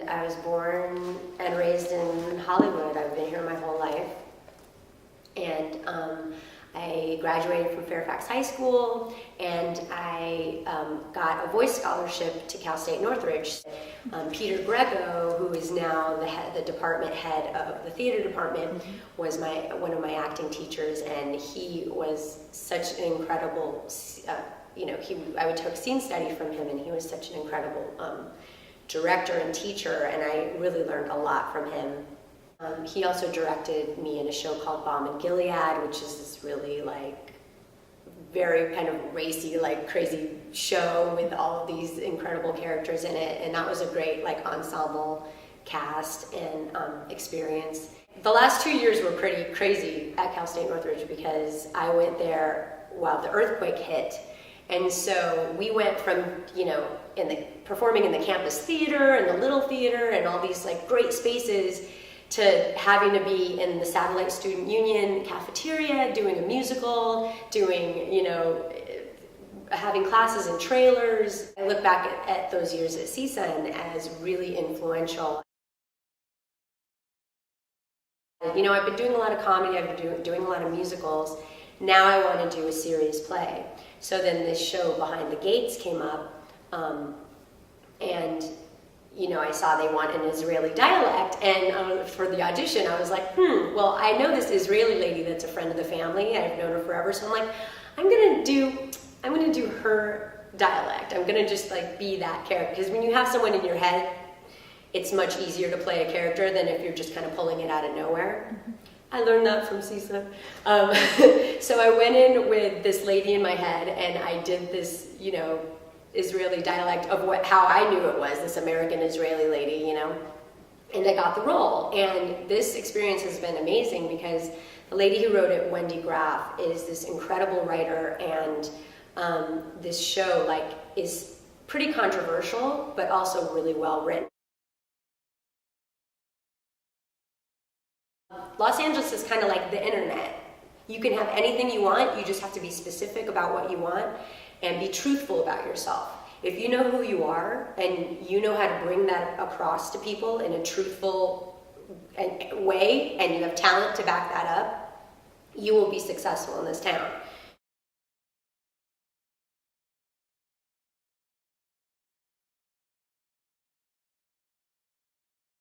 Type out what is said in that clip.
I was born and raised in Hollywood. I've been here my whole life. And I graduated from Fairfax High School, and I got a voice scholarship to Cal State Northridge. Peter Greco, who is now the department head of the theater department, was one of my acting teachers, and he was such an incredible, I would take scene study from him, and he was such an incredible director and teacher, and I really learned a lot from him. He also directed me in a show called Balm and Gilead, which is this really very kind of racy, crazy show with all of these incredible characters in it, and that was a great ensemble cast and experience. The last 2 years were pretty crazy at Cal State Northridge because I went there while the earthquake hit, and so we went from performing in the campus theater and the little theater and all these great spaces to having to be in the Satellite Student Union cafeteria, doing a musical, having classes in trailers. I look back at those years at CSUN as really influential. I've been doing a lot of comedy, I've been doing a lot of musicals. Now I want to do a serious play. So then this show Behind the Gates came up, and I saw they want an Israeli dialect, and for the audition I was like, well, I know this Israeli lady that's a friend of the family, I've known her forever, so I'm like, I'm gonna do her dialect. I'm gonna just be that character, because when you have someone in your head, it's much easier to play a character than if you're just kind of pulling it out of nowhere. I learned that from CSUN. So I went in with this lady in my head, and I did this, Israeli dialect of how I knew it was, this American Israeli lady, and I got the role. And this experience has been amazing because the lady who wrote it, Wendy Graf, is this incredible writer, and this show is pretty controversial, but also really well written. Los Angeles is kind of like the internet. You can have anything you want, you just have to be specific about what you want and be truthful about yourself. If you know who you are and you know how to bring that across to people in a truthful way, and you have talent to back that up, you will be successful in this town.